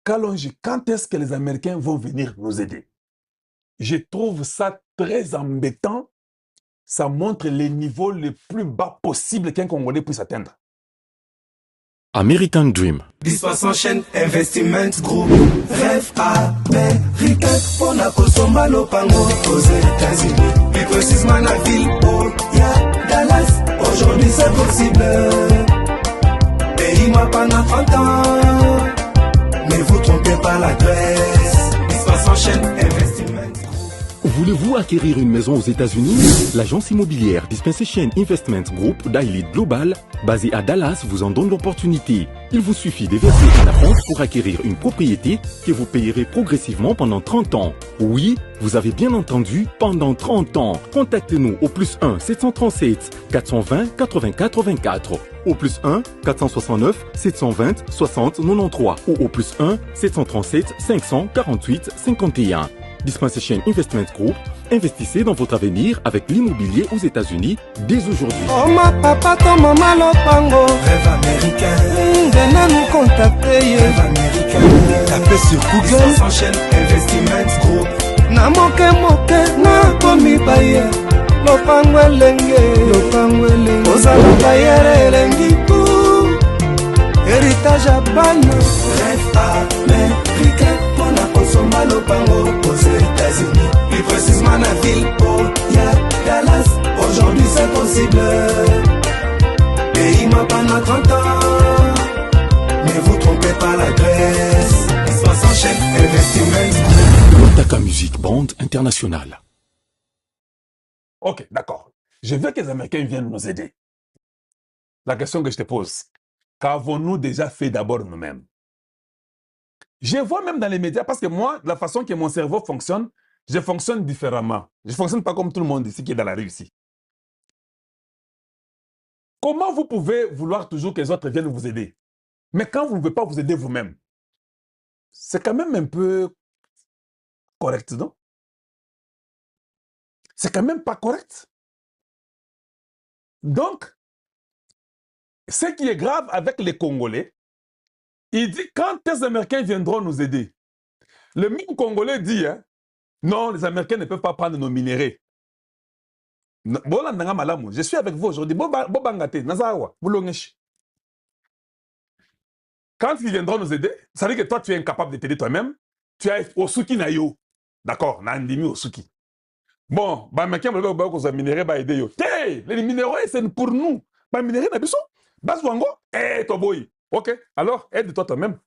Kalonji, quand est-ce que les Américains vont venir nous aider? Je trouve ça très embêtant. Ça montre les niveaux les plus bas possibles qu'un Congolais puisse atteindre. American Dream. Dispersion chaîne Investment Group. Rêve américain pour la Kosomba Lopango aux États-Unis. Plus précisément la ville où il y a Dallas. Aujourd'hui c'est possible. Pays-moi pendant 30 ans. Ne vous trompez pas l'adresse. Dispersion chaîne Investment Group. Voulez-vous acquérir une maison aux États-Unis? L'agence immobilière Dispensation Investment Group d'Elite Global, basée à Dallas, vous en donne l'opportunité. Il vous suffit de verser un acompte pour acquérir une propriété que vous payerez progressivement pendant 30 ans. Oui, vous avez bien entendu, pendant 30 ans. Contactez-nous au +1 737 420 80 84, au +1 469 720 60 93 ou au +1 737 548 51. Dispensation Investment Group, investissez dans votre avenir avec l'immobilier aux États-Unis dès aujourd'hui. Oh ma papa, ton maman Lopango. Rêve américain. Venez nous contacter. Rêve américain. Tapez sur Google. Dispersion chaîne Investment Group. Na moke na komi baye. Lopango elenge. Ozala bayere elengi tout. Héritage à bana. Rêve américain. Pour la Kosomba Lopango aux États-Unis. Plus précisément la ville où il y a Dallas. Aujourd'hui c'est possible. Pays-moi pendant 30 ans. Ne vous trompez pas l'adresse. Dispersion chaîne Investment. Otaka Music Band International. Ok, d'accord. Je veux que les Américains viennent nous aider. La question que je te pose, qu'avons-nous déjà fait d'abord nous-mêmes? Je vois même dans les médias, parce que moi, la façon que mon cerveau fonctionne, je fonctionne différemment. Je ne fonctionne pas comme tout le monde ici qui est dans la rue ici. Comment vous pouvez vouloir toujours que les autres viennent vous aider? Mais quand vous ne pouvez pas vous aider vous-même, c'est quand même un peu correct, non? C'est quand même pas correct. Donc, ce qui est grave avec les Congolais, il dit quand les Américains viendront nous aider. Le même Congolais dit, hein, non, les Américains ne peuvent pas prendre nos minéraux. Je suis avec vous aujourd'hui. Quand ils viendront nous aider, ça veut dire que toi, tu es incapable de t'aider toi-même. Tu es Osuki Nayo. D'accord, Nandimi Osuki. Bon, les Américains vont aider. Les minéraux, c'est pour nous. Les minéraux, c'est pour nous. Ok, alors aide-toi toi-même.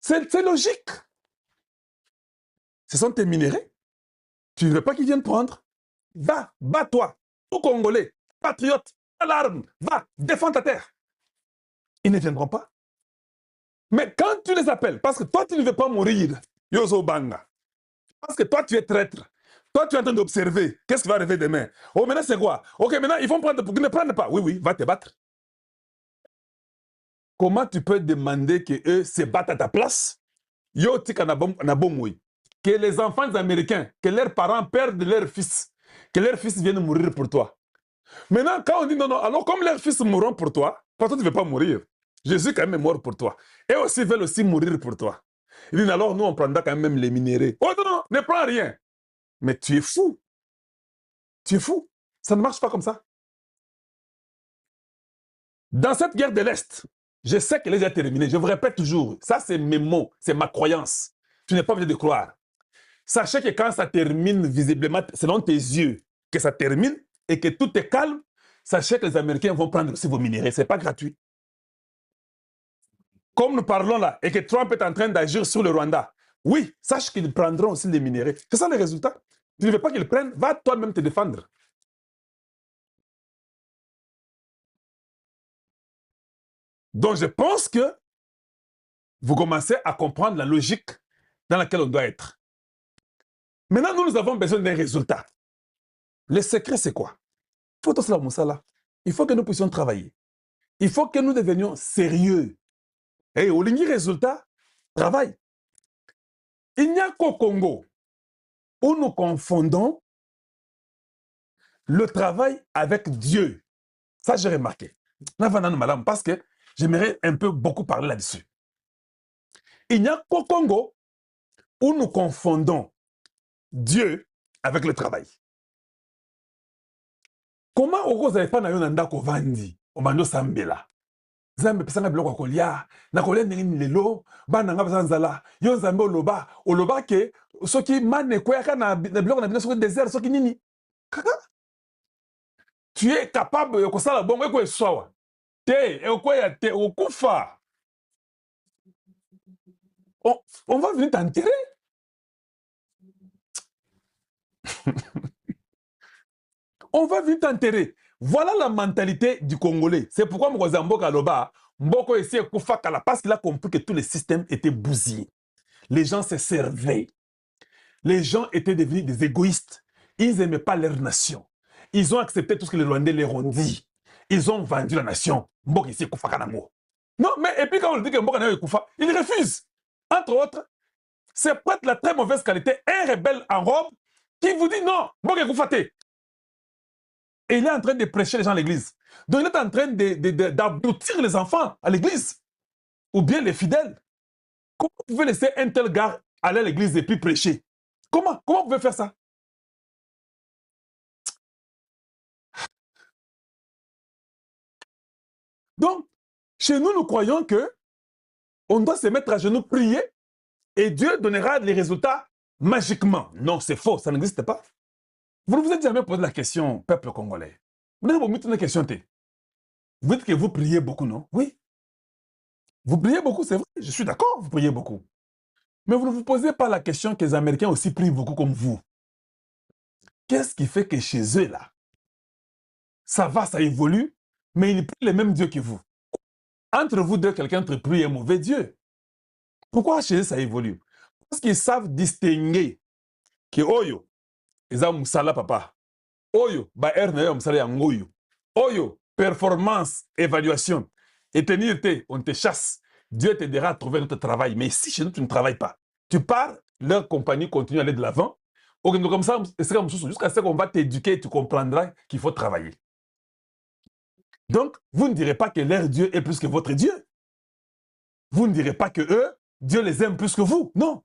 C'est logique. Ce sont tes minéraux. Tu ne veux pas qu'ils viennent prendre. Va, bats-toi. Tout Congolais, patriote, à l'arme, va, défends ta terre. Ils ne viendront pas. Mais quand tu les appelles, parce que toi tu ne veux pas mourir, Yozo Banga, parce que toi tu es traître, toi tu es en train d'observer, qu'est-ce qui va arriver demain? Oh, maintenant c'est quoi? Ok, maintenant ils vont prendre pour qu'ils ne prennent pas. Oui, oui, va te battre. Comment tu peux demander qu'eux se battent à ta place? Yo, que les enfants américains, que leurs parents perdent leurs fils, que leurs fils viennent mourir pour toi. Maintenant, quand on dit non, non, alors comme leurs fils mourront pour toi, pourquoi tu ne veux pas mourir? Jésus quand même est mort pour toi. Et aussi veulent aussi mourir pour toi. Il dit alors nous on prendra quand même les minéraux. Oh non, non, ne prends rien. Mais tu es fou. Tu es fou. Ça ne marche pas comme ça. Dans cette guerre de l'Est, je sais qu'elle est déjà terminée. Je vous répète toujours, ça c'est mes mots, c'est ma croyance. Tu n'es pas obligé de croire. Sachez que quand ça termine visiblement, selon tes yeux, que ça termine et que tout est calme, sachez que les Américains vont prendre aussi vos minéraux. Ce n'est pas gratuit. Comme nous parlons là, et que Trump est en train d'agir sur le Rwanda, oui, sache qu'ils prendront aussi les minéraux. C'est ça le résultat. Tu ne veux pas qu'ils prennent, va toi-même te défendre. Donc je pense que vous commencez à comprendre la logique dans laquelle on doit être. Maintenant, nous avons besoin d'un résultat. Le secret, c'est quoi? Il faut que nous puissions travailler. Il faut que nous devenions sérieux. Et au ligne résultat, travail. Il n'y a qu'au Congo où nous confondons le travail avec Dieu. Ça, j'ai remarqué. Parce que j'aimerais un peu beaucoup parler là-dessus. Il n'y a qu'au Congo où nous confondons Dieu avec le travail. Comment vous n'avez pas nanda ko vandi, obando sambela? Zambe pesanga biloko kolia, na kolia ndenge lelo, bana nga bazanzala, yo zambe oloba ke soki mane koyaka na biloko na bino soki désert soki nini. Kaka. Tu es capable de kosala bongo eko eswawa. Te, ekoya te, okufa. On va venir t'enterrer. On va vite t'enterrer. Voilà la mentalité du Congolais. C'est pourquoi Mboka Loba, Mboko essaie de kala parce qu'il a compris que tous les systèmes étaient bousillés. Les gens se servaient. Les gens étaient devenus des égoïstes. Ils n'aimaient pas leur nation. Ils ont accepté tout ce que les Rwandais leur ont dit. Ils ont vendu la nation. Mboko essaie de kala mo. Non, mais et puis quand on dit que Mboka n'a pas il refuse. Entre autres, c'est peut-être la très mauvaise qualité, un rebelle en robe qui vous dit non, Mboka Koufate. Et il est en train de prêcher les gens à l'église. Donc il est en train d'aboutir les enfants à l'église. Ou bien les fidèles. Comment vous pouvez laisser un tel gars aller à l'église et puis prêcher? Comment vous pouvez faire ça? Donc, chez nous, nous croyons que on doit se mettre à genoux, prier, et Dieu donnera les résultats magiquement. Non, c'est faux, ça n'existe pas. Vous ne vous êtes jamais posé la question, peuple congolais. Vous n'avez pas une question. Vous dites que vous priez beaucoup, non? Oui. Vous priez beaucoup, c'est vrai. Je suis d'accord, vous priez beaucoup. Mais vous ne vous posez pas la question que les Américains aussi prient beaucoup comme vous. Qu'est-ce qui fait que chez eux, là, ça va, ça évolue, mais ils prient les mêmes dieux que vous? Entre vous deux, quelqu'un te prie un mauvais Dieu. Pourquoi chez eux, ça évolue? Parce qu'ils savent distinguer que Oyo, ils ont Moussala papa. Oyo, ba erne Moussala yangoyo. Oyo, performance, évaluation. Éternité, on te chasse. Dieu t'aidera à trouver notre travail. Mais si chez nous, tu ne travailles pas, tu pars, leur compagnie continue à aller de l'avant. Comme ça, jusqu'à ce qu'on va t'éduquer, tu comprendras qu'il faut travailler. Donc, vous ne direz pas que leur Dieu est plus que votre Dieu. Vous ne direz pas que eux, Dieu les aime plus que vous. Non.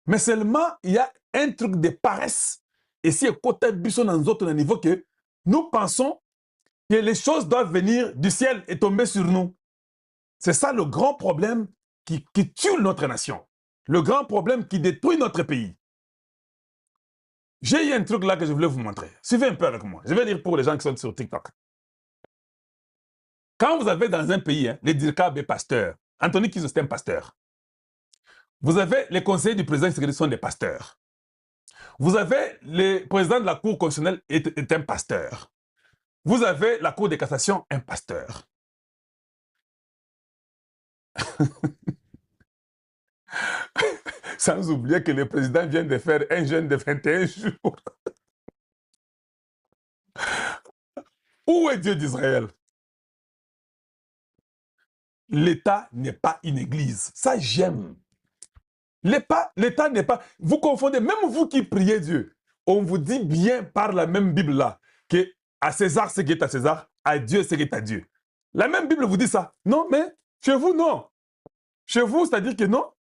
Mais seulement, il y a un truc de paresse. Et si côté buisson dans autre niveau que nous pensons que les choses doivent venir du ciel et tomber sur nous. C'est ça le grand problème qui tue notre nation. Le grand problème qui détruit notre pays. J'ai eu un truc là que je voulais vous montrer. Suivez un peu avec moi. Je vais dire pour les gens qui sont sur TikTok. Quand vous avez dans un pays, les Dirkab et pasteurs, Anthony Kizo c'est un pasteur. Vous avez les conseillers du président qui sont des pasteurs. Vous avez le président de la Cour constitutionnelle est un pasteur. Vous avez la Cour de cassation, un pasteur. Sans oublier que le président vient de faire un jeûne de 21 jours. Où est Dieu d'Israël? L'État n'est pas une église. Ça, j'aime. L'État n'est pas... Vous confondez, même vous qui priez Dieu, on vous dit bien par la même Bible-là que à César ce qui est à César, à Dieu ce qui est à Dieu. La même Bible vous dit ça. Non, mais chez vous, non. Chez vous, c'est-à-dire que non.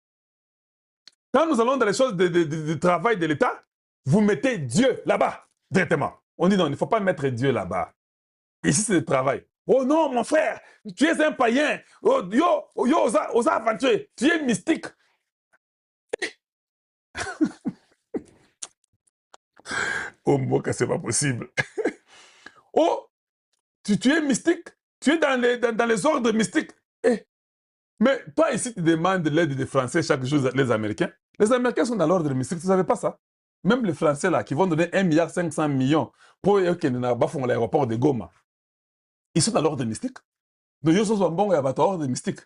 Quand nous allons dans les choses de travail de l'État, vous mettez Dieu là-bas, directement. On dit non, il ne faut pas mettre Dieu là-bas. Ici, c'est le travail. Oh non, mon frère, tu es un païen. Oh, osa aventuré, tu es mystique. Oh, Mboka, c'est pas possible. Oh, tu es mystique, tu es dans les ordres mystiques. Eh. Mais toi, ici, tu demandes l'aide des Français chaque jour, les Américains. Les Américains sont dans l'ordre mystique, tu ne savais pas ça? Même les Français, là, qui vont donner 1,5 milliard pour l'aéroport de Goma. Ils sont dans l'ordre mystique. Donc, ils sont bons à l'ordre mystique.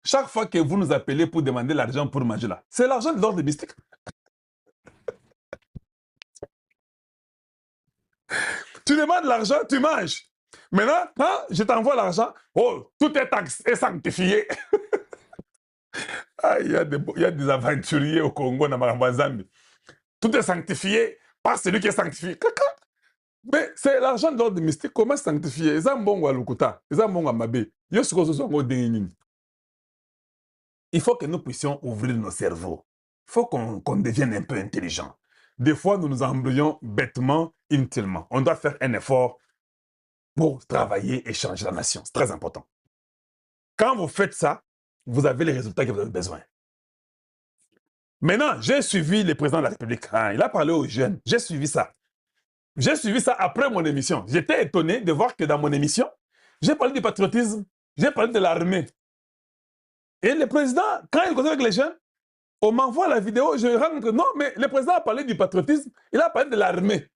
Chaque fois que vous nous appelez pour demander l'argent pour manger là, c'est l'argent de l'ordre mystique. Tu demandes l'argent, tu manges. Maintenant, quand je t'envoie l'argent, oh, tout est sanctifié. Ah, il y a des aventuriers au Congo, dans Marambazambi. Tout est sanctifié par celui qui est sanctifié. Mais c'est l'argent de l'ordre mystique. Comment sanctifier? Ils ont bon à Lukuta, ils ont bon à Mabé. Ils ont bon à il faut que nous puissions ouvrir nos cerveaux. Il faut qu'on devienne un peu intelligent. Des fois, nous nous embrouillons bêtement, inutilement. On doit faire un effort pour travailler et changer la nation. C'est très important. Quand vous faites ça, vous avez les résultats que vous avez besoin. Maintenant, j'ai suivi le président de la République. Ah, il a parlé aux jeunes. J'ai suivi ça. J'ai suivi ça après mon émission. J'étais étonné de voir que dans mon émission, j'ai parlé du patriotisme, j'ai parlé de l'armée. Et le président, quand il cause avec les jeunes, on m'envoie la vidéo, je rentre que non, mais le président a parlé du patriotisme, il a parlé de l'armée.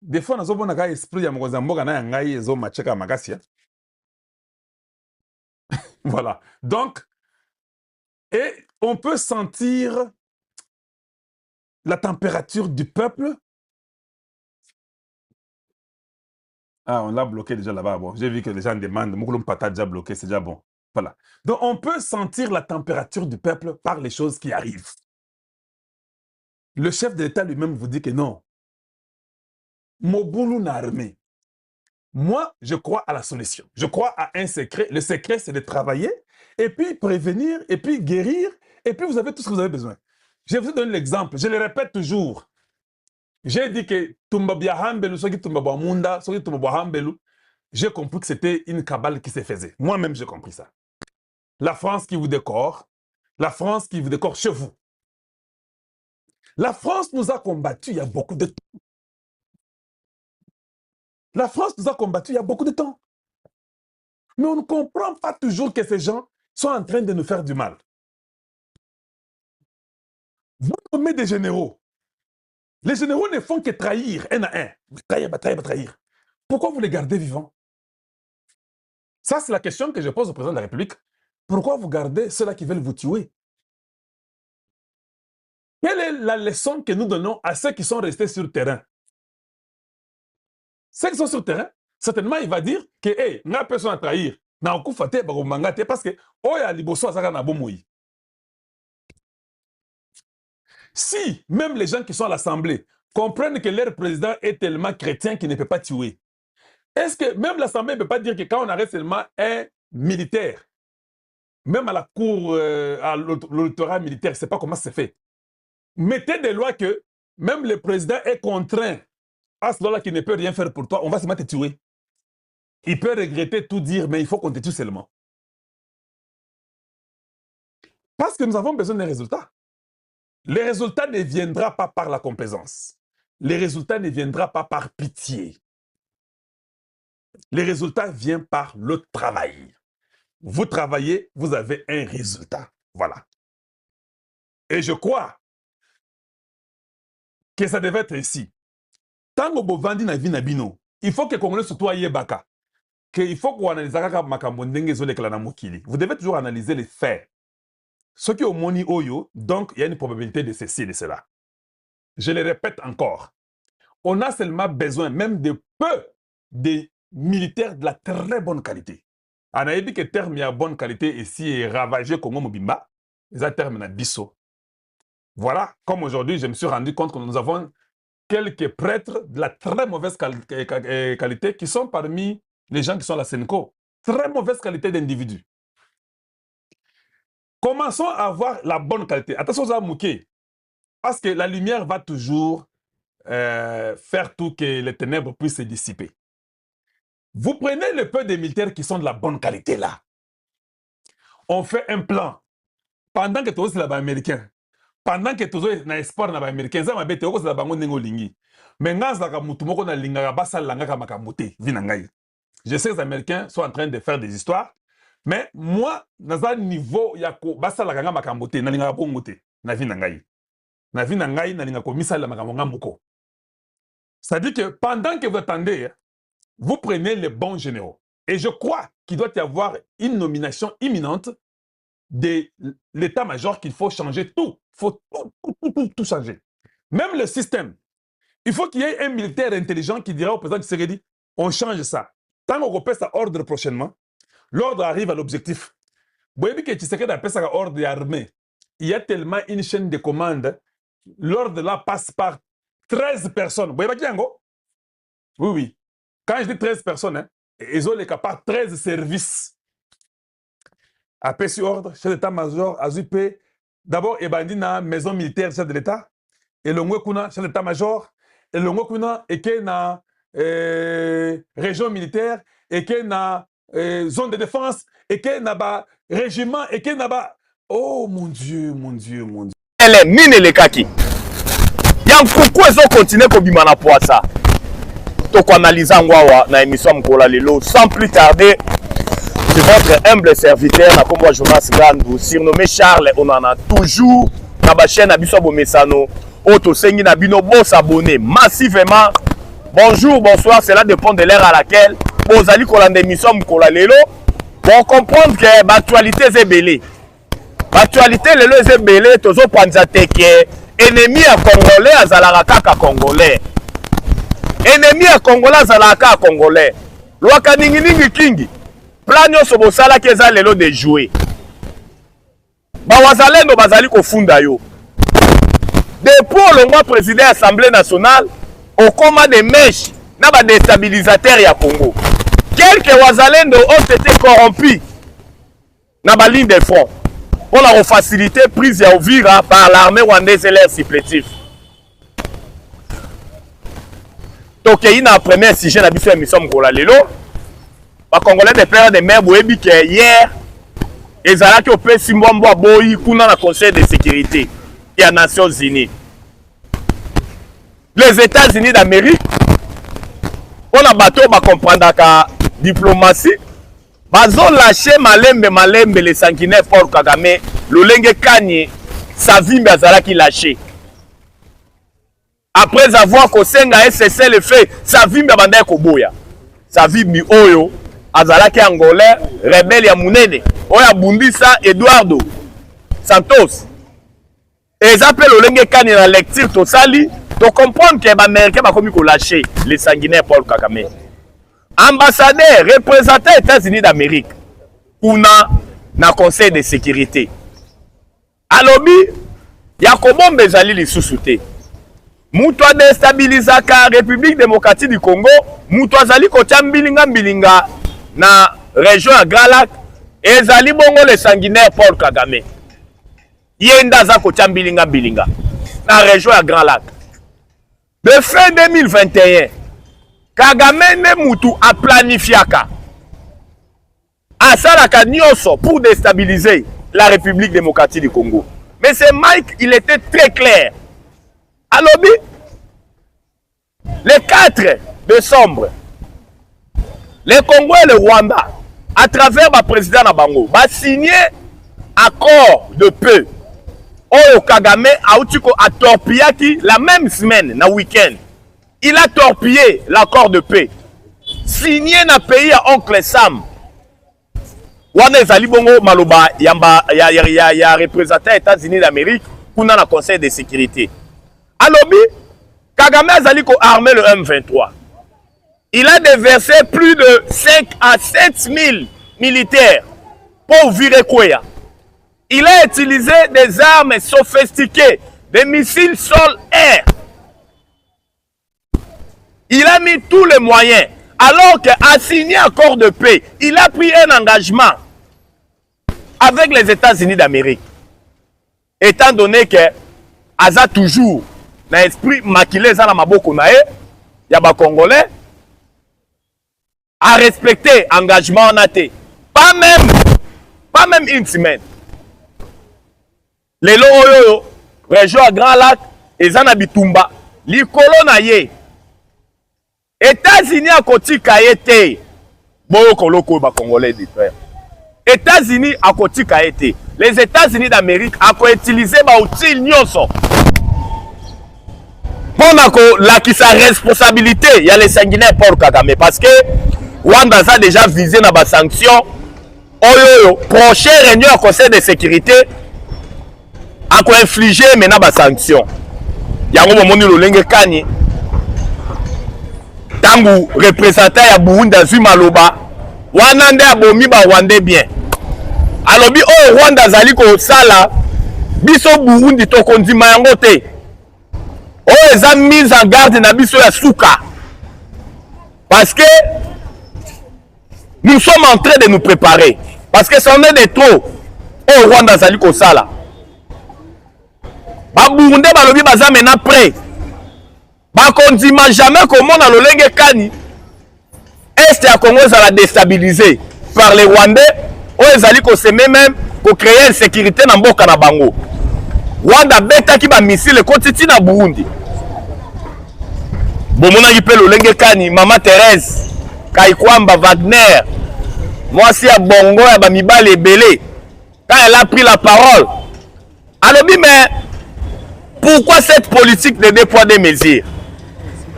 Des fois, nous avons un esprit ya mkozamboka na ngai ezo macheka makasi. Voilà. Donc, et on peut sentir la température du peuple. Ah, on l'a bloqué déjà là-bas. Bon, j'ai vu que les gens demandent, Moukoulou Pata déjà bloqué, c'est déjà bon. Voilà. Donc, on peut sentir la température du peuple par les choses qui arrivent. Le chef de l'État lui-même vous dit que non. Moboulou n'a armé. Moi, je crois à la solution. Je crois à un secret. Le secret, c'est de travailler, et puis prévenir, et puis guérir, et puis vous avez tout ce que vous avez besoin. Je vais vous donner l'exemple. Je le répète toujours. J'ai dit que Tumbabia Hambelu, Soki Tumbabia Munda, Soki Tumbabia Hambelu, j'ai compris que c'était une cabale qui se faisait. Moi-même, j'ai compris ça. La France qui vous décore, la France qui vous décore chez vous. La France nous a combattus il y a beaucoup de temps. La France nous a combattus il y a beaucoup de temps. Mais on ne comprend pas toujours que ces gens sont en train de nous faire du mal. Vous nommez des généraux. Les généraux ne font que trahir un à un. Trahir, trahir, trahir. Pourquoi vous les gardez vivants? Ça, c'est la question que je pose au président de la République. Pourquoi vous gardez ceux-là qui veulent vous tuer? Quelle est la leçon que nous donnons à ceux qui sont restés sur le terrain? Ceux qui sont sur le terrain, certainement, il va dire que, hey, n'a personne à trahir. Parce que, oya liboso azaka na bomoi. Si même les gens qui sont à l'Assemblée comprennent que leur président est tellement chrétien qu'il ne peut pas tuer, est-ce que même l'Assemblée ne peut pas dire que quand on arrête seulement un militaire, même à la cour, à l'autorat militaire, je ne sais pas comment c'est fait, mettez des lois que même le président est contraint à ce moment-là qu'il ne peut rien faire pour toi, on va se mettre à te tuer. Il peut regretter tout dire, mais il faut qu'on te tue seulement. Parce que nous avons besoin des résultats. Les résultats ne viendront pas par la complaisance. Les résultats ne viendront pas par pitié. Les résultats viennent par le travail. Vous travaillez, vous avez un résultat. Voilà. Et je crois que ça devait être ici. Tant que vous vendez na vie na bino, il faut que les Congolais surtout aillent baka. Il faut qu'on analyse vous devez toujours analyser les faits. Ce qui est au moni oyo, donc il y a une probabilité de ceci et de cela. Je le répète encore. On a seulement besoin même de peu de militaires de la très bonne qualité. On a dit que le terme de bonne qualité ici est ravagé Congo Mobimba. C'est terme na bisso. Voilà, comme aujourd'hui, je me suis rendu compte que nous avons quelques prêtres de la très mauvaise qualité qui sont parmi les gens qui sont à la Senco. Très mauvaise qualité d'individus. Commençons à avoir la bonne qualité. Attention à Mouké. Parce que la lumière va toujours faire tout que les ténèbres puissent se dissiper. Vous prenez le peu de militaires qui sont de la bonne qualité là. On fait un plan. Pendant que tous les américains, pendant que tous les espoirs américains, ça m'a bête au la bango n'engolingi. Mais nganza mutumoko na linga basa langa makamote vinangai. Je sais que les Américains sont en train de faire des histoires, mais moi, dans un niveau yako basa langa makamote na linga bongote na vinangai. Na vinangai na linga komisa la makamonga moko. Ça dit que pendant que vous attendez, vous prenez les bons généraux. Et je crois qu'il doit y avoir une nomination imminente de l'état-major qu'il faut changer tout. Il faut tout changer. Même le système. Il faut qu'il y ait un militaire intelligent qui dira au président Tshisekedi, on change ça. Tant qu'on repère ça ordre prochainement, l'ordre arrive à l'objectif. Vous voyez que Tshisekedi appelle ça ordre armé. Il y a tellement une chaîne de commandes, l'ordre là passe par 13 personnes. Vous voyez pas oui, oui. Quand je dis 13 personnes, ils ont les capables 13 services. après ce ordre, chef d'état-major, Azupé, d'abord, ebandi na maison militaire, chef de l'État, et le kuna, chef d'état-major, et le kuna, et que na région militaire, et que na zone de défense, et que na ba régiment, et que na ba. Oh mon Dieu, mon Dieu, mon Dieu. Elle est mine les kaki. Yankuku ezo continuer kobima na poisa. Toko analyser ngwawa na émission mkola lelo sans plus tarder. C'est votre humble serviteur na kombo Jonas Gandou surnommé Charles. On en a toujours na ba chaîne abiso bomesano. Auto sengi na bino bo s'abonner massivement. Bonjour, bonsoir, cela dépend de l'heure à laquelle vous allez kolanda émission mkola lelo pour comprendre que l'actualité est belée. L'actualité lelo est belée tozo panza teke. Ennemi à Congolais, azalaka ka Congolais. Ennemi à Congolais, azalaka Congolais. Loaka ningi ningi kingi. Plan nyonso bosala keza lelo de jouer. Ba wazalendo bazali kofunda yo. Depuis le mois président de l'Assemblée nationale, au coma de mèches, na ba déstabilisateur ya Congo. Quelques wazalendo ont été corrompus na ba ligne de front. On a facilité prise à Ouvira par l'armée rwandaise et l'air supplétif. Donc, il y a un premier sujet dans la mission Mkola Lelo. Les Congolais de père de mer, vous que hier, ils ont fait Simbombo Boyi, Kuna dans le Conseil de sécurité et les Nations Unies. Les États-Unis d'Amérique, on a battu, on va comprendre la diplomatie. Bazo lâché malembe les sanguinaires Paul Kagame, le lenge kanye, Savimbe azalaki lâché. Après avoir kosenga cessé le fait, Savimbe bandai koboya. Savimbe oyo azalaki angolais, rebelle ya munene, oya bundisa Eduardo Santos. Et ils appellent le lenge kanye na lecture tosali, to comprendre que les Américains ba komi ko lâcher les sanguinaires Paul Kagame. Ambassadeur, représentant des États-Unis d'Amérique, kuna na Conseil de sécurité. Alobi, Yakobo Mbezali li sous-souté. Mouto a déstabilisé la République démocratique du Congo, Mouto a zali kotia mbilinga na région à Grand Lac, et zali bongo le sanguinaire Paul Kagame. Yenda za kotia mbilinga na région à Grand Lac. De fin 2021, Kagame ne mutu a planifiaka asalaka nyonso pour déstabiliser la République démocratique du Congo. Mais c'est Mike, il était très clair. Alobi, le 4 décembre, les Congolais et le Rwanda, à travers le président Nabango, va signer accord de paix. Oyo Kagame a torpillé la même semaine, na week-end. Il a torpillé l'accord de paix. Signé dans le pays à Oncle Sam. Wana ezali bongo maloba ya représentant États-Unis d'Amérique pour le Conseil de sécurité. Alobi, Kagame azali ko armé le M23. Il a déversé plus de 5 à 7 000 militaires pour virer Kouya. Il a utilisé des armes sophistiquées, des missiles sol-air. Il a mis tous les moyens. Alors qu'à signer un accord de paix, il a pris un engagement avec les États-Unis d'Amérique. Étant donné que Aza toujours dans l'esprit maquillé dans maboko nae, ya ba Congolais a respecté l'engagement en athée. Pas même une semaine. Les loyo région à Grand Lac et Zana Bitumba, li kolonaye. États-Unis à côté Kaete, boyo koloko ba Congolais de frère. États-Unis à côté Kaete, les États-Unis d'Amérique a utilisé ba outil nyonso. Pour la qui sa responsabilité, il y a les sanguinaires pour Kagame parce que Rwanda a déjà visé dans ba sanction. Oyo prochain réunion au Conseil de sécurité a ko infliger maintenant ba sanction. Yango momoni lo lenge kani. Tangu représentant ya Burundi azui maloba wana nde abomi ba Rwandais bien. Alobi o Rwanda zali ko sala biso Burundi to kondima yango te. O eza mise en garde na biso ya suka. Parce que nous sommes en train de nous préparer. parce que ça en est de trop au Rwanda azali kosala ba Burundi balobi baza mena prêt ba kondima jamais komona lolenge kani est ya Congo ezala déstabilisé par les Rwandais o ezali ko seme même ko créer insécurité na mboka na bango. Rwanda beta ki ba missile kotiti na Burundi bomona ki pe lolenge kani Mama Thérèse Kaikwamba Wagner moi si à bongo ya ba mibale ebele quand elle a pris la parole alobi mais pourquoi cette politique de deux poids deux mesures?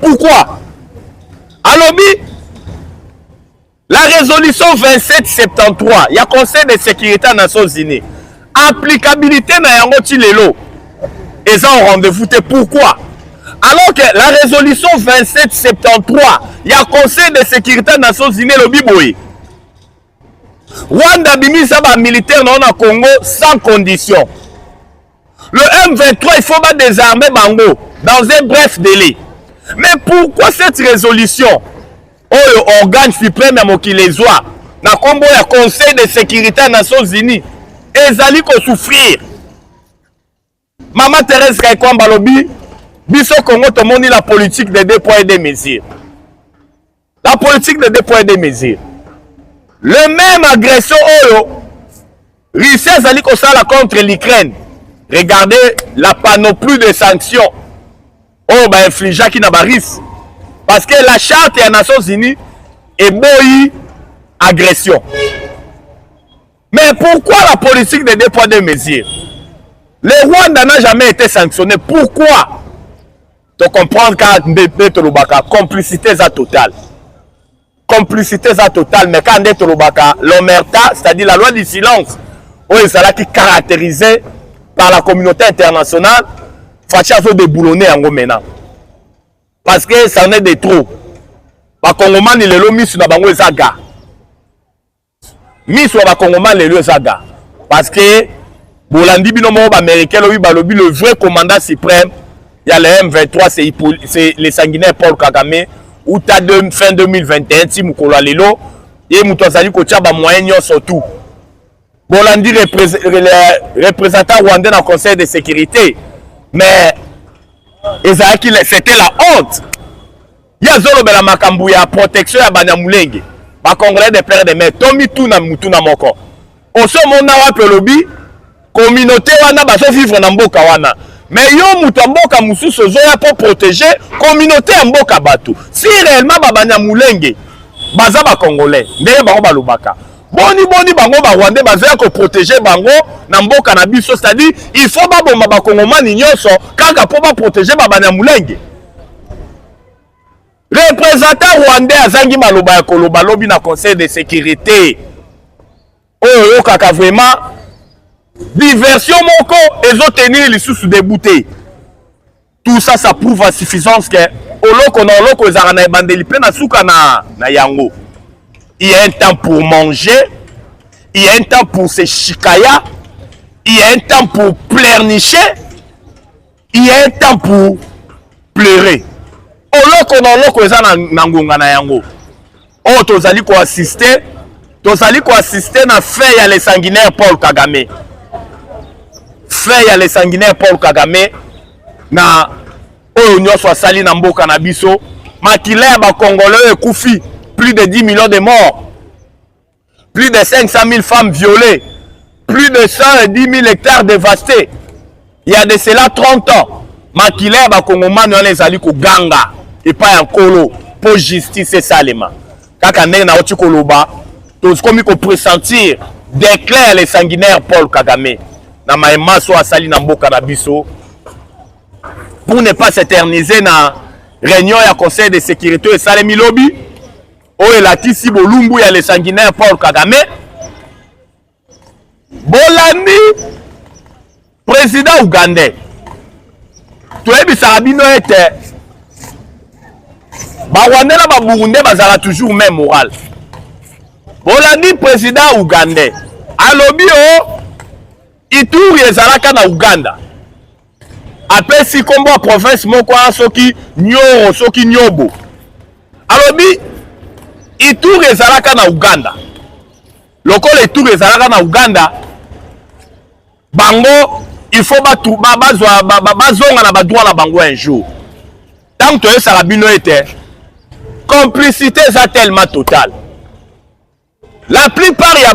Pourquoi? Alobi la résolution 2773 il y a Conseil de sécurité des Nations Unies applicabilité na yango ti lelo et ça on rendez-vous. Pourquoi? Alors que la résolution 2773 il y a Conseil de sécurité des Nations Unies le biboyi Rwanda bimisa ba militaire na Congo sans condition. Le M23 il faut pas désarmer bango dans un bref délai. Mais pourquoi cette résolution au organe suprême ya mokilezwa na kombo ya Conseil de sécurité des Nations Unies ezali ko souffrir? Mama Thérèse Kaikwamba lobi biso Congo tomoni la politique de deux poids et deux mesures. La politique de deux poids et deux mesures. Le même agression oyo Russie ezali ko sala contre l'Ukraine. Regardez la panoplie de sanctions oyo ba infligea ki na baris parce que la charte des Nations Unies est boyi agression. Mais pourquoi la politique de deux poids deux mesures? Le Rwanda n'a jamais été sanctionné. Pourquoi? Tu comprends que complicité est totale. Complicité est totale, mais quand on est l'omerta, c'est-à-dire la loi du silence, où il s'est caractérisé par la communauté internationale, Facha veut déboulonner en gros maintenant. Parce que ça en est de trop. Les Congolais, ils ont mis sur la bango zaga. Mis sur la Congolais, ils ont zaga. Parce que Bolandi binomo américain, le vrai commandant suprême, il y a le M23, c'est les sanguinaires Paul Kagame. Ou ta fin 2021 si mukola lelo et mutozali ko tia ba moyen surtout Bolandi représentant rwandais dans le Conseil de sécurité mais c'était la honte. Il y a zolo bela makambu ya protection ya Banyamulenge ba congolais de père de mère tomi tout na mutu na moko oso mona wa pelobi communauté wana ba so vivre na mboka wana. Mais yo mutu mboka mususu zoya pour protéger communauté mboka batu. Si réellement Banyamulenge baza ba congolais ndenge bango balobaka boni bango ba rwandais bazoya ko protéger bango na mboka na biso, c'est-à-dire il faut ba bomba ba kongomani nyonso kaka pour ba protéger Banyamulenge. Représentant rwandais azangi maloba ya koloba lobi na Conseil de sécurité oyo kaka vraiment diversion moko ezotenir lisusu débouté. Tout ça, ça prouve à suffisance que oloko na oloko ezara na ebandeli pe na suka na yango. Il y a un temps pour manger, il y a un temps pour se chikaya, il y a un temps pour pleurnicher, il y a un temps pour pleurer. Oloko na oloko ezara na ngonga na yango. Oh tozali ko assister na fait ya les sanguinaires Paul Kagame. Fait ya les sanguinaires Paul Kagame na oyo nyonso asali na mboka na biso makila ya ba congolais ekufi plus de 10 millions de morts, plus de 500 000 femmes violées, plus de 110 000 hectares dévastés. Il y a de cela 30 ans makila ya ba congomani wana ezali ko ganga et pas un kolo pour justice et salema kaka ndenge na oti koloba tokomi ko pressentir déclare les sanguinaires Paul Kagame na maemaso asali na mboka na biso pour ne pas s'éterniser na réunion ya Conseil de sécurité et salemi lobby o elatisi bolumbu ya les sanguinaires Paul Kagame bolandi président ougandais toyebisaka bino ete barwandais na baburundais bazala toujours même moral. Bolandi président ougandais alobi o Ituri ezalaka na Uganda apesi kombo province moko soki Nyoro soki Nyobo alobi Ituri ezalaka na Uganda lokola tour ezalaka na Uganda bango il faut bazonga na badroit na bango un jour tant que ça la bino était complicité ça tellement totale la plupart ya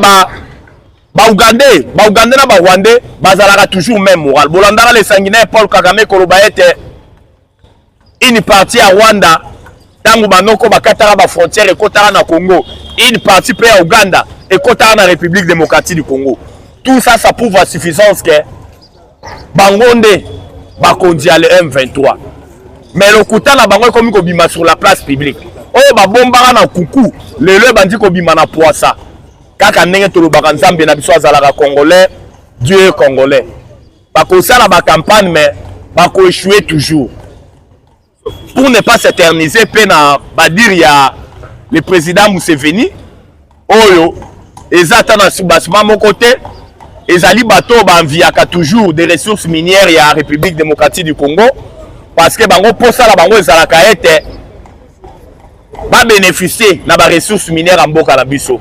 Ougandais na ba Rwandais bazalaka toujours même moral bolandaka les sanguinaires Paul Kagame koloba ete une partie à Rwanda tango banoko bakataka ba frontière ekotaka na Congo une partie pe à Uganda ekotaka na République démocratique du Congo. Tout ça ça prouve à suffisance que bangonde bakondi à le M23 mais le kuta na bango comme ko bima sur la place publique oyo ba bombaka na kuku lelo bandi ko bima na poisa kaka ndenge tolobaka nzambe na biso azalaka congolais Dieu est congolais bakosala ba campagne mais bako échouer toujours pour ne pas s'éterniser pe na badir ya le président Museveni oyo ezata na subasma moko te ezali bato banviaka toujours des ressources minières ya République démocratique du Congo parce que bango posala bango ezalaka ete ba bénéficier na ba ressources minières en mboka na biso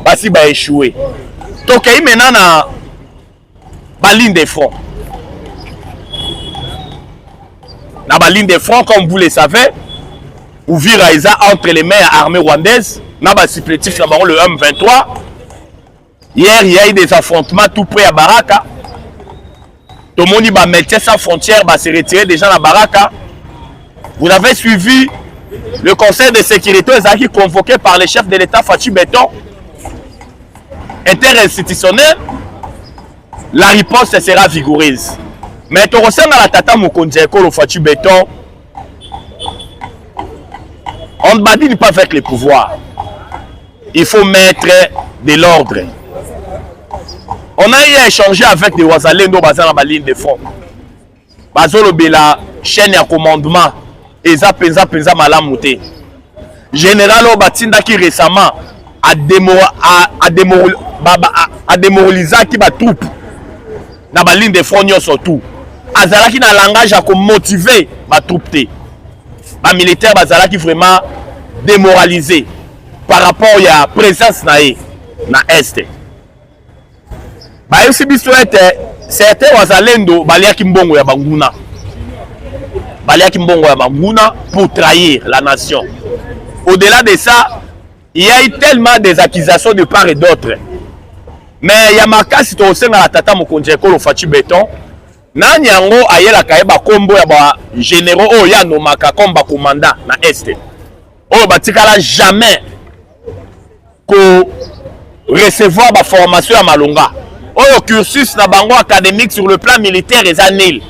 basi ba échoué tokei maintenant na ba ligne de front na ba ligne de front comme vous le savez Uvira eza entre les mains à armée rwandaise na ba supplétif na bango le M23. Hier, il y a eu des affrontements tout près à Baraka. Tout le monde va mettre sa frontière, va se retirer déjà à Baraka. Vous avez suivi le conseil de sécurité qui est convoqué par le chef de l'État Fatou Béton. Interinstitutionnel, la riposte sera vigoureuse. Mais tu ressembles à la tata Moukondjeko, le Fatou Béton. On ne badine pas avec les pouvoirs. Il faut mettre de l'ordre. On a eu à échanger avec des Wazalendo basés dans la ligne de front. Bazolo Bela, chaîne à commandement, Eza Penza Malamouté. Général Obatinda qui récemment a démoralisé qui va troupe dans la ligne de front surtout. Azala qui n'a langage à motiver ma troupe. Les militaires Bazala qui vraiment démoralisé par rapport à la présence na Est. Aussi certains wazalendo baliaki mbongo ya banguna pour trahir la nation. Au-delà de ça, il y a eu tellement des accusations de part et d'autre. Mais Yamaka si to senga la tata Mokonjeko lo Fatou Béton nani yango ayela kayeba kombo ya ba généraux o ya no maka comme ba commandant na Est. O batikala jamais ko recevoir ba formation à Malonga. Au cursus na bango académique sur le plan militaire et anil.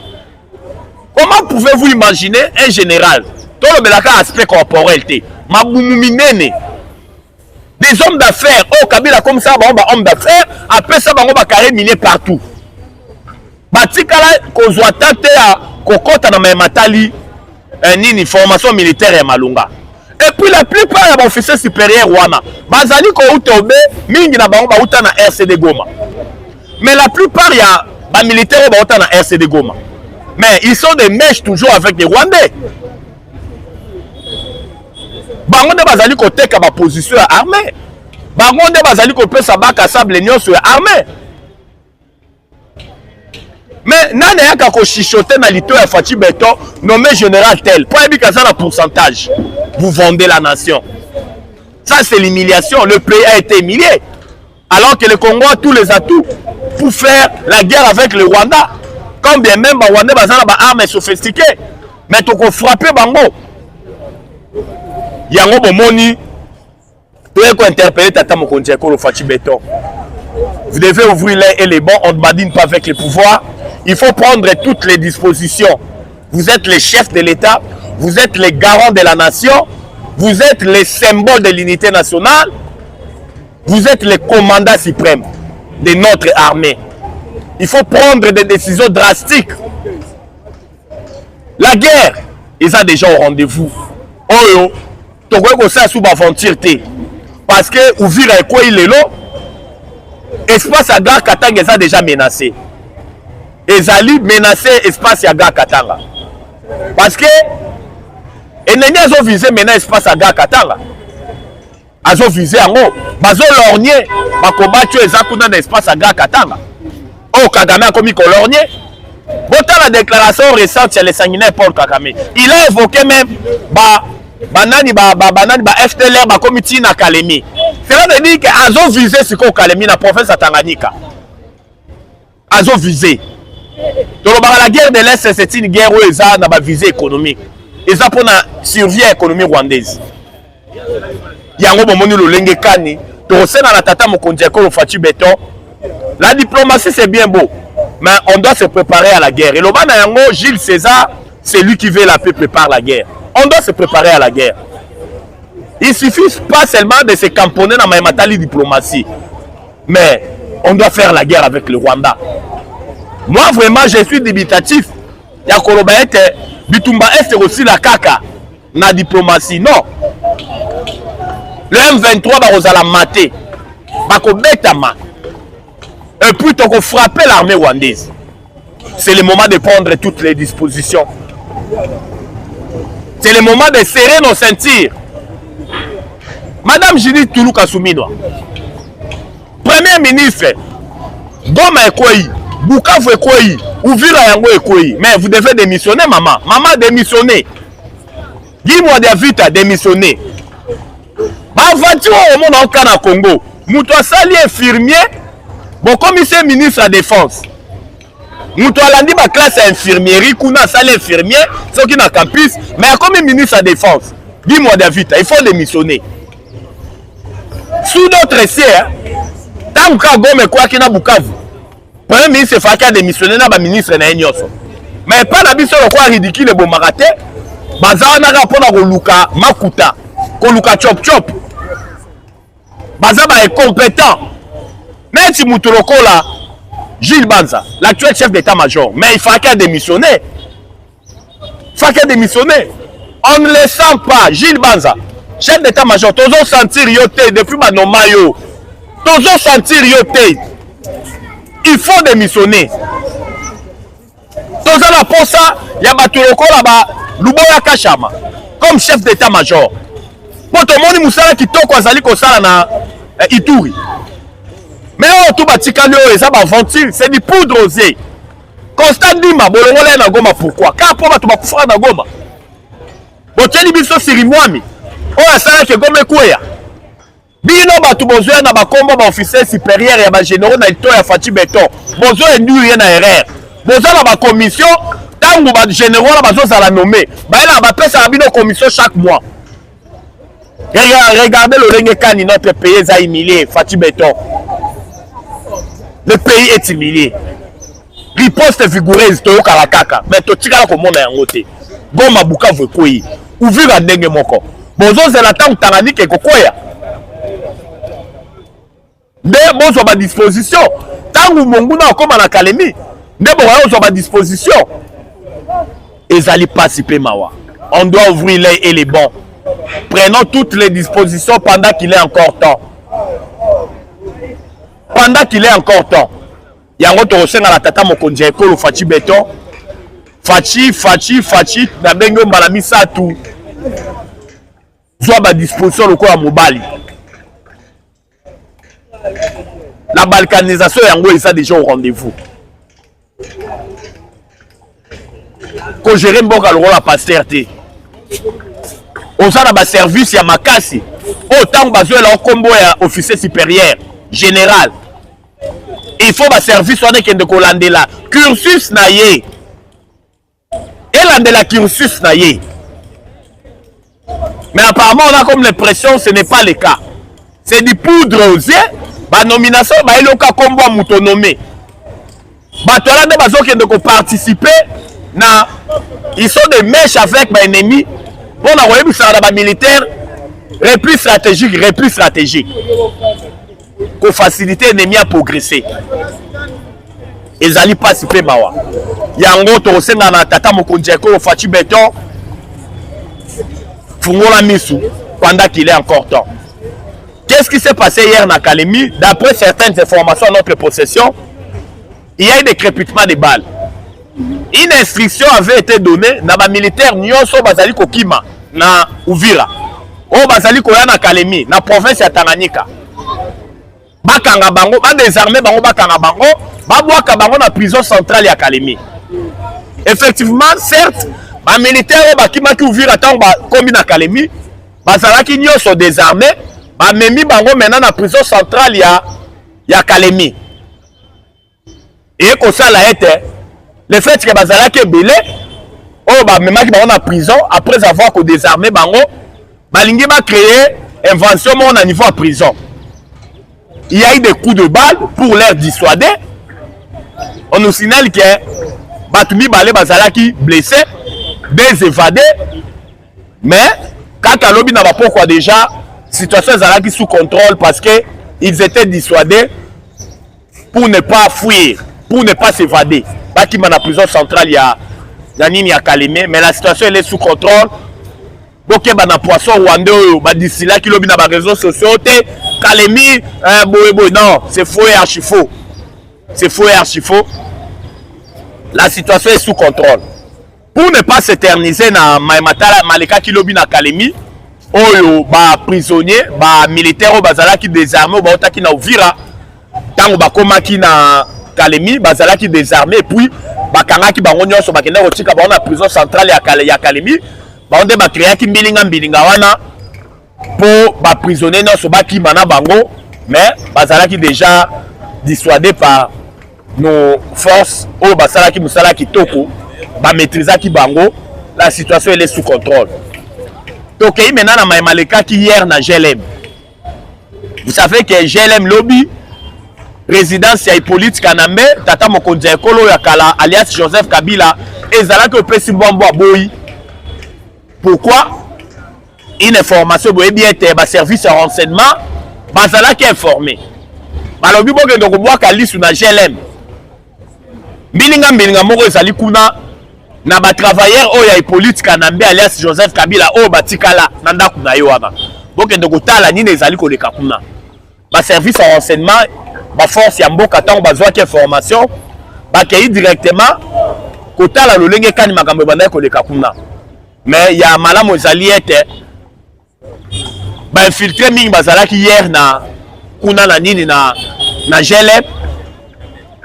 Comment pouvez-vous imaginer un général tout le belaka aspect corporel des hommes d'affaires au Kabila comme ça ba homme d'affaires après ça bango ba carré minier partout batikala kozwa tante ya kokota na matali nini formation militaire ya Malunga. Et puis la plupart des officiers supérieurs wana bazali ko utobe mingi na bango ba uta na RCD Goma. Mais la plupart ya ba militaires ba uta na RCD Goma. Mais ils sont des mèches toujours avec les Rwandais. Bango de bazali ko teka ba position armée. Bango de bazali ko pesa ba kasable nyon sur armée. Mais nana yaka ko chichoter na lito ya Fatou Béton nommé général tel. Pour ébiquer ça la pourcentage. Vous vendez la nation. Ça c'est l'humiliation. Le pays a été humilié. Alors que le Congo a tous les atouts pour faire la guerre avec le Rwanda. Comme bien même le Rwanda a des armes sophistiquées. Mais tu peux frapper Bango. Yango bomoni. Tu peux interpeller Tata Mokonjeko le Fatou Béton. Vous devez ouvrir les et les bons. On ne badine pas avec les pouvoirs. Il faut prendre toutes les dispositions. Vous êtes les chefs de l'État. Vous êtes les garants de la nation. Vous êtes les symboles de l'unité nationale. Vous êtes les commandants suprêmes de notre armée. Il faut prendre des décisions drastiques. La guerre, ils ont déjà au rendez-vous. Oh, tu vois ça sous aventure. Parce que Uvira et quoi il est là. Espace à Gar Katanga est déjà menacé. Ezali menacé espace à Gar Katanga. Parce que et les ont visé maintenant espace à Gar Katanga. azo visé yango bazo lorgner bakobatio eza kuna na espace à Grand Katanga oh Kagame a commis kolorgner bota la déclaration récente sur les sanguinaires Paul Kagame il a évoqué même banani FTLR ba comité na Kalemi cela veut dire que azo visé ce ko Kalemi na province à Tanganyika azo visé la guerre de l'Est c'est une guerre où ils ont une visée économique ils ont pour la survie économique rwandaise yango bomoni lolenge kani to sena na tata mokonzi ko Fachi Beton la diplomatie c'est bien beau mais on doit se préparer à la guerre et le bana yango Gilles César c'est lui qui veut la paix prépare la guerre on doit se préparer à la guerre il suffit pas seulement de se camponner dans ma matali diplomatie mais on doit faire la guerre avec le Rwanda. Moi vraiment je suis dubitatif ya koloba ete bitumba est aussi la kaka na diplomatie non le M23 va rozala maté bako betama et puis toko frapper l'armée rwandaise c'est le moment de prendre toutes les dispositions c'est le moment de serrer nos ceintures madame Judith Toulouka Souminoa premier ministre Goma Ekoyi Bukavu Ekoyi, Uvira Yango Ekoyi. Mais vous devez démissionner, maman. Maman, démissionner. Dis-moi Davita, démissionner. Ma voiture au monde en Kana Congo. Mouto Sali infirmier. Bon, commissaire ministre de la Défense. Mouto Alandi ma classe infirmière. Kuna Sali infirmier. Ce qui n'a campus. Mais comme ministre de la Défense. Dis-moi Davita, il faut démissionner. Sous notre siège, tant que Goma Ekoyi qui n'a Bukavu. Premier ministre Faka démissionné na ba ministre na nyoso. Mais pas na biso lokwa ridicule bo marate. Baza na rapona ko luka makuta, ko luka chop chop. Baza ba incompétent. Mais si mutulokola Gilles Banza, l'actuel chef d'état-major, mais il Faka démissionner. Faka démissionner. On ne le sent pas Gilles Banza, chef d'état-major, tozo sentir yote depuis manomayo. Tozo sentir yote. Il faut démissionner. Tous la pour ça, il y a Batuloko là-bas, Luboya Kachama, comme chef d'état-major. Pour tout le monde, Moussala qui toko azali kosala na Ituri. Mais on tout batikali et ça va ventil, c'est du poudre osé. Constant Dima, bolongole na Goma pourquoi? Car pour tu vas kufra na Goma. Boteli biso sirimwami. O asala ke Goma kwea. Bino batu besoin na bakomba ba officier supérieur ya ba généraux na ito ya Fachi Beton. Besoin ndu na erreur. Besoin na ba commission tangu ba généraux la bazo za la nommer. Ba ela ba pesa bino commission chaque mois. Regardez le lenge kani notre pays est humilié Fachi Beton. Le pays est humilié. Riposte vigoureuse to yoka la kaka. Mais to tika ko mona yango te. Goma Bukavu Ekoyi. Uvira ndenge moko. Bozo zela tangu Tanganyika ekokoya. Nde bozo ba disposition tangu monguna okoma na Kalemi nde bozo ba disposition ezali participer mawa on doit ouvrir l'œil et les bons prenons toutes les dispositions pendant qu'il est encore temps yango to senga la tata mokonzi ekolo Fachi Beton Fachi na bengo mbala misatu zwa ba disposition lokola mobali. La balkanisation yango est déjà au rendez-vous. Ko gérer mboka lokola pasteur te. Oza na ba service ya makasi. Autant bazo la kombo ya officier supérieur général. Il faut ba service wana kende ko landela cursus na ye. Et landela cursus na ye. Mais apparemment on a comme l'impression ce n'est pas le cas. C'est du poudre aux yeux. Ba nomination ba eloka kombo mutonome. Ba tola de bazoke de participer na ils sont des mèches avec ba ennemi. Bon na royebi ça ba militaire repli stratégique. Ko faciliter ennemi à progresser. Ils allaient participer mawa. Yango to senga na tata mokonzi ko Fachi Beton. Fungola misu pendant qu'il est encore temps. Qu'est-ce qui s'est passé hier dans Kalemi? D'après certaines informations à notre possession, il y a eu des crépitements de balles. Une instruction avait été donnée dans les militaires Nyonso Bazali Kokima, na Uvira. oyo bazali koya na Kalemi na province ya Tanganyika bakanga bango ba désarmer bango bakanga bango babwaka bango na prison centrale ya Kalemi. Effectivement certes ba militaire bakimaki ouvrir tant ba komi na Kalemi bazalaki nyonso désarmé ba memi bango maintenant na prison centrale ya Kalemi. Et comme ça la été le fait que bazalaki ebele oyo ba memaki bango na prison après avoir ko désarmé bango balingi ba créer invention mon à niveau à prison. Il y a eu des coups de balle pour les dissuader. On nous signale que Batumi Balé bazalaki blessé, des évadés. Mais quand à l'obi n'a pas pourquoi déjà situation zalaki sous contrôle parce que ils étaient dissuadés pour ne pas fuir, pour ne pas s'évader. Baki na prison centrale il y a Nini à Kalemi, mais la situation elle est sous contrôle. Donc il y a des poissons rwandais d'ici là qui lobby dans les réseaux sociaux. Kalemi, non, c'est faux et archi faux. C'est faux et archi faux. La situation est sous contrôle. Pour ne pas s'éterniser dans Maïmatala Maleka qui lobby dans Kalemi, oyo ba prisonnier, ba militaire bazala qui désarmé, ba otaki na Uvira, tango ba komaki na Kalemi, bazala qui désarmé et puis ba kangaki bango nyonso ba kenda kotika ba na prison centrale ya Kalemi. Bande ba créer ki mbilinga wana pour ba prisonnier non so ba ki mana bango mais bazala ki déjà dissuadé par nos forces au basala ki musala ki toko ba maîtriser ki bango. La situation elle est sous contrôle. Donc maintenant na Maïmaleka qui hier na GLM. Vous savez que GLM lobby résidence ya Hippolyte Kanambe tata mokonzi ekolo ya kala alias Joseph Kabila ezala que pesi mbombo aboyi. Pourquoi? Une information doit bien être service de renseignement, bazala qui est informé. Balobi boke ndoko boa kalisu na GLM. Mbilinga moko ezali kuna na ba travailleur oyo ya Hippolyte Kanambe alias Joseph Kabila oyo batikala na ndaku na yo wana. Boke ndoko tala nini ezali koleka kuna. Ba service de renseignement, ba force ya mboka tango bazwa ki information, ba kei directement kotala lolenge kani makambo banda koleka kuna. Mais il y a malamu ezali ete ba infiltré mingi bazalaki hier na kuna na nini na GLM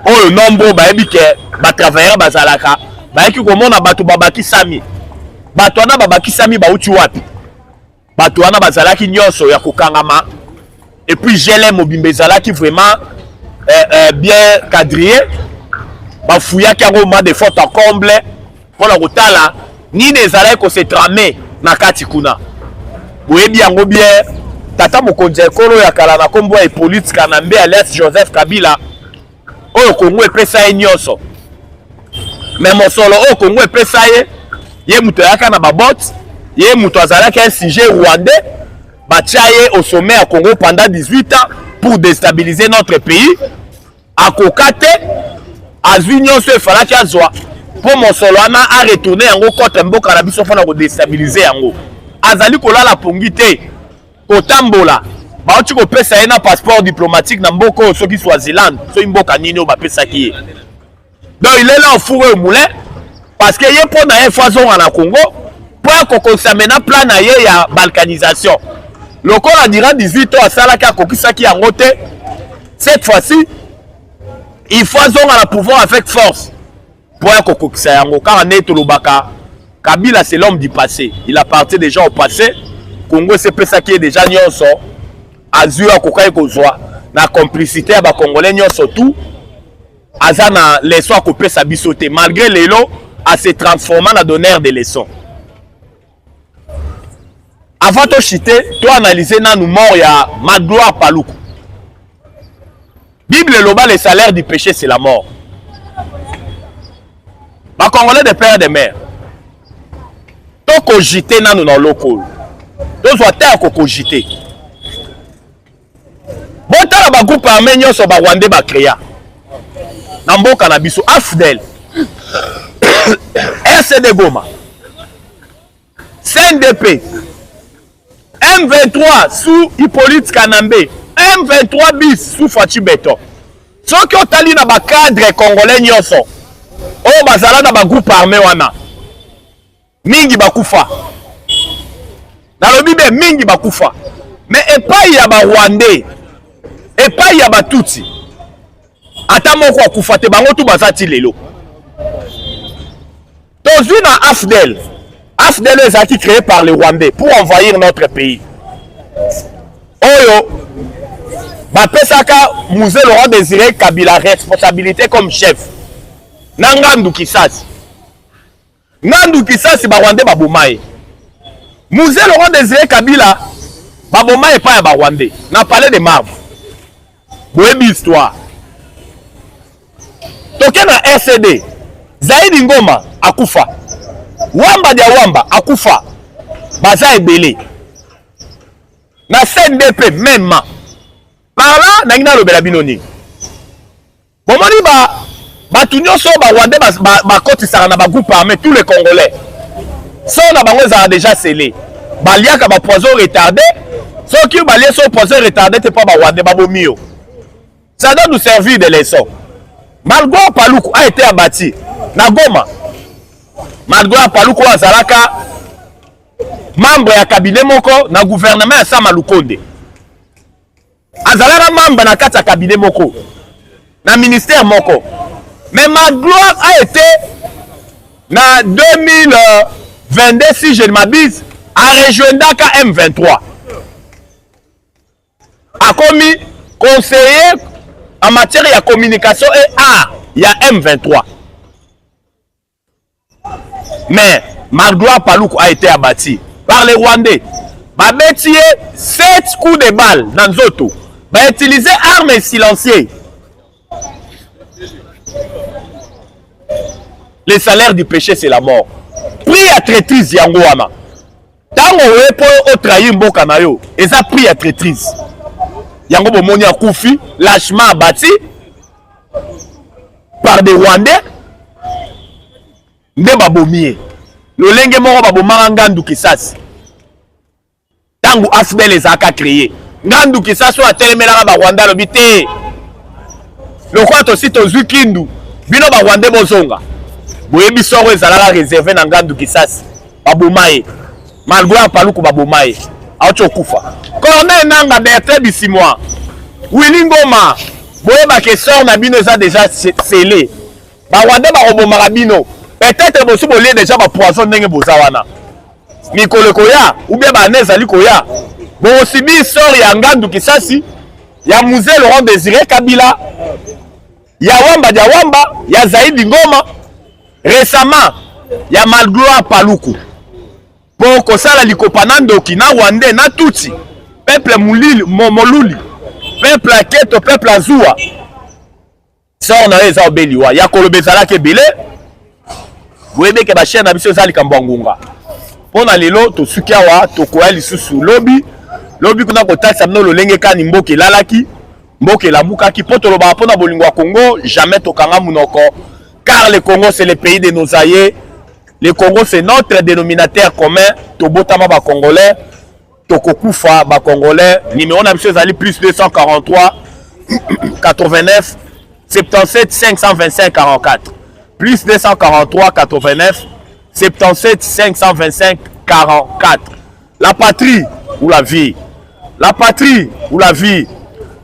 oyo nombo ba ebike ba travailleur bazalaka ba eki komona bato babaki sami bato wana babaki sami ba uti wapi bato wana bazalaki nyonso ya kokangama et puis GLM mobimbe ezalaki vraiment bien quadrillé ba fouillaki yango ma de faute en comble pour kotala nini ezalaki ko se tramé na kati kuna boyebi yango bien tata mokonzi ekolo ya kala na kombo ya Hippolyte Kanambe alias Joseph Kabila oyo Kongo epesa ye nyonso mais mosolo oyo Kongo epesa ye muto yaka na babot ye muto azalaki un sujet rwandais batia ye au sommet à Congo pendant 18 ans pour déstabiliser notre pays akoka te azwi nyonso efalaki azwa pour mosolo wana a retourné yango contre mboka na biso fona ko déstabiliser yango azali kolala pongi te kotambola baoti kopesa ye na passeport diplomatique na mboka oyo soki Swaziland so mboka nini oyo bapesaki ye. Donc il est là au four et moulin parce que ye mpo na ye foazonga na Congo mpo akokosame na plan na ye ya balkanisation lokola durant 18 ans asalaki akokisaki yango te. Cette fois-ci il faut azonga na pouvoir avec force pour akokokisa yango car neto lobaka Kabila c'est l'homme du passé. Il appartient déjà au passé. Congo c'est ça qui est déjà nyonso. Azur akokai kozwa na complicité ya ba Congolais nyonso tout. Azana leçon akopé sa bisoté malgré lelo à se transformant na donneur de leçons. Avant de chiter, tu analyser na nous mort ya Magloire Paluku. Bible loba le salaire du péché c'est la mort. Ba Congolais de père de mère. To cogiter nanu na local. To zo ta ko cogiter. Bon tala ba groupe armé nyonso ba Rwandais ba créa. Na mboka na biso AFDEL. RCD Goma. CNDP. M23 sous Hippolyte Kanambe. M23 bis sous Fachi Beton. Soki otali na ba cadre congolais nyonso. O bazala na ba groupe armé wana. Mingi bakufa. nalobi be mingi bakufa mais epai ya ba Rwandais epai ya Batutsi ata moko akufa te bango tu bazati lelo tozwi na AFDEL ezalaki créé par les Rwandais pour envahir notre pays oyo bapesaka Musée Laurent Désiré Kabila responsabilité comme chef na Ngandu Kisasi ba Rwandais babomaye Musée Laurent Désiré Kabila babomaye pa ya ba Rwandais na palais de Marbre boyebi histoire toke na RCD Zaidi Ngoma akufa Wamba dia Wamba akufa baza ebele na CNDP même par là nangina lobela binoni bomoni batu nyonso ba Rwandais ba kotisaka na ba groupe armé tous les Congolais so na bango ezala déjà scellé baliaka ba poison retardé soki balie so poison retardé te pa ba Rwandais babomio ça doit nous servir de leçon. Malgré Paluku a été abattu na Goma malgré Paluku azalaka membre ya cabinet moko na gouvernement ya Sama Lukonde azalaka membre na kati ya cabinet moko na ministère moko mais ma gloire a été na 2022 si je ne m'abuse a rejoindre M23 a commis conseiller en matière de communication et art il y a M23 mais Magloire Paluku a été abattu par les Rwandais babetié 7 coups de balle dans Zoto ba utiliser armes silencieuses le salaire du péché c'est la mort prix à traîtrise yango wana tango wepo o trahir mboka na yo eza prix à traîtrise yango bomoni akufi lâchement abattu par des Rwandais nde babomie lolenge moko babomaka Ngandu Kisasi tango AFDEL ezalaka créé Ngandu Kisasi oyo atelemelaka ba Rwandais alobi te lokola tosi tozwi Kindu bino ba Rwandais bozonga boyebi soro ezalaka réservé na Ngandu Kisasi baboma ye malgré Paluku baboma ye aoti okufa Colonel Nanga Bertrand Bisimwa Willy Ngoma boyebaka sor na bino eza déjà scellé ba Rwandais bakobomaka bino peut-être bosi bolie déjà bapoison ndenge boza wana mikolo koya ou bien bane ezali koya bosibi sor ya Ngandu Kisasi ya Musée Laurent Désiré Kabila ya Wamba dia Wamba ya Zaidi Ngoma récemment ya Malgloire Paluku pour kosala likopana ndoki na Rwandais na Tutsi peuple Moluli peuple Aketo peuple Azua sor na eza obeliwa ya kolobezala ke belé boyebeke ba chaîne na biso ezali kambwangunga pona lelo to sukiawa to koya lisusu lobi kuna kotalisa bino lolenge kani mboka elalaki mboka elamukaki po toloba pona bolingo ya Congo jamais tokanga munoko car le Congo c'est le pays de nos aïeux le Congo c'est notre dénominateur commun tobotama ba Congolais tokokufa ba Congolais numéro na biso ezali plus 243 89 77 525 44 plus 243 89 77 525 44. La patrie ou la vie, la patrie ou la vie,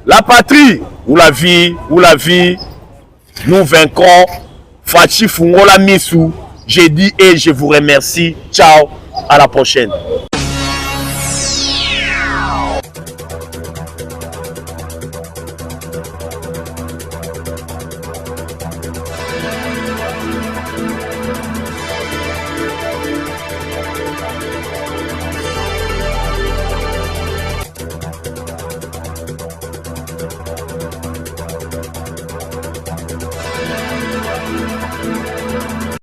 la patrie ou la vie, ou la vie, nous vaincrons. Fachi Fungola Missou, j'ai dit et je vous remercie. Ciao, à la prochaine.